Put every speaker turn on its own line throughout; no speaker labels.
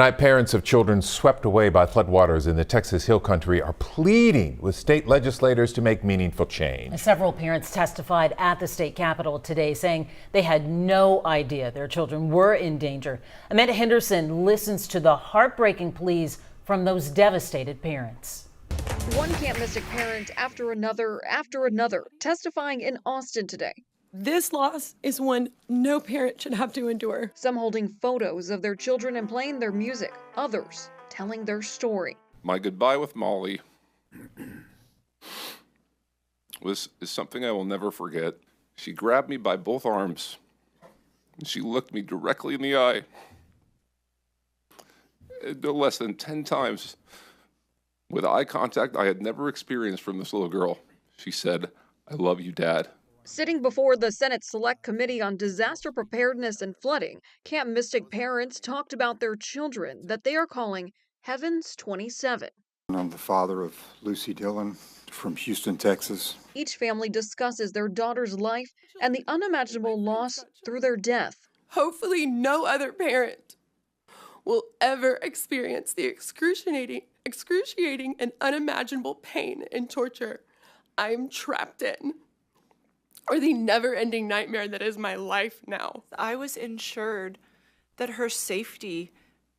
Tonight, parents of children swept away by floodwaters in the Texas Hill Country are pleading with state legislators to make meaningful change.
Several parents testified at the state capitol today saying they had no idea their children were in danger. Amanda Henderson listens to the heartbreaking pleas from those devastated parents.
One Camp Mystic parent after another testifying in Austin today.
This loss is one no parent should have to endure.
Some holding photos of their children and playing their music, others telling their story.
My goodbye with Molly is something I will never forget. She grabbed me by both arms and she looked me directly in the eye. No less than 10 times with eye contact I had never experienced from this little girl. She said, "I love you, Dad."
Sitting before the Senate Select Committee on Disaster Preparedness and Flooding, Camp Mystic parents talked about their children that they are calling Heaven's 27.
I'm the father of Lucy Dillon from Houston, Texas.
Each family discusses their daughter's life and the unimaginable loss through their death.
Hopefully no other parent will ever experience the excruciating and unimaginable pain and torture I am trapped in, or the never-ending nightmare that is my life now.
I was ensured that her safety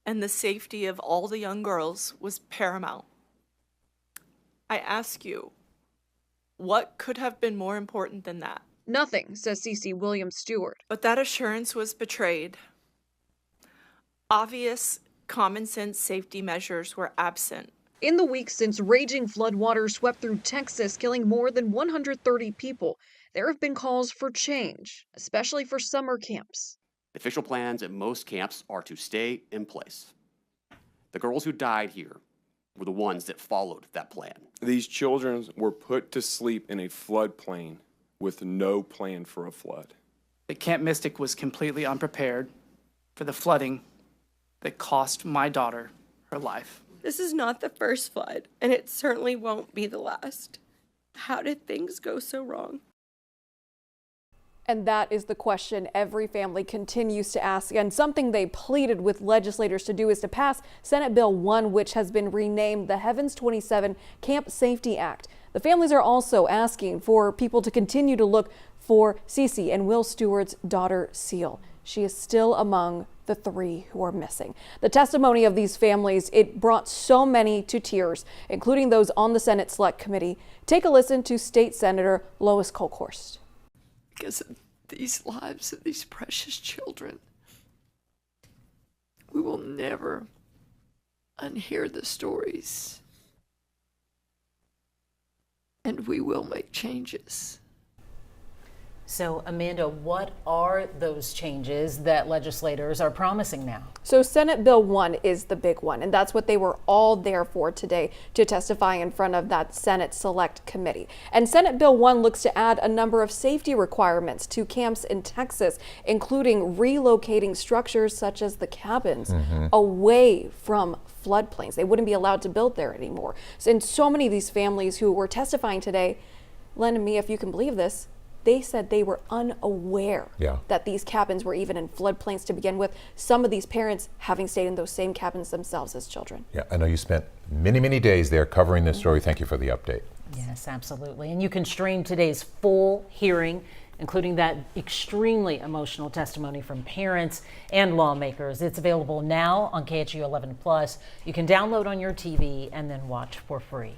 and the safety of all the young girls was paramount. I ask you, what could have been more important than that?
Nothing, says Cece Williams Stewart.
But that assurance was betrayed. Obvious common sense safety measures were absent.
In the weeks since raging floodwaters swept through Texas, killing more than 130 people, there have been calls for change, especially for summer camps.
Official plans at most camps are to stay in place. The girls who died here were the ones that followed that plan.
These children were put to sleep in a floodplain with no plan for a flood.
The Camp Mystic was completely unprepared for the flooding that cost my daughter her life.
This is not the first flood, and it certainly won't be the last. How did things go so wrong?
And that is the question every family continues to ask, and something they pleaded with legislators to do is to pass Senate Bill 1, which has been renamed the Heavens 27 Camp Safety Act. The families are also asking for people to continue to look for Cece and Will Stewart's daughter, Seal. She is still among the 3 who are missing. The testimony of these families, it brought so many to tears, including those on the Senate Select Committee. Take a listen to State Senator Lois Kolkhorst.
Because of these lives of these precious children, we will never unhear the stories, and we will make changes.
So, Amanda, what are those changes that legislators are promising now?
So Senate Bill 1 is the big one, and that's what they were all there for today, to testify in front of that Senate Select Committee. And Senate Bill 1 looks to add a number of safety requirements to camps in Texas, including relocating structures such as the cabins away from floodplains. They wouldn't be allowed to build there anymore. And so many of these families who were testifying today, Len and me, if you can believe this, they said they were unaware that these cabins were even in floodplains to begin with. Some of these parents having stayed in those same cabins themselves as children.
Yeah, I know you spent many days there covering this story. Thank you for the update.
Yes, absolutely. And you can stream today's full hearing, including that extremely emotional testimony from parents and lawmakers. It's available now on KHU 11+. You can download on your TV and then watch for free.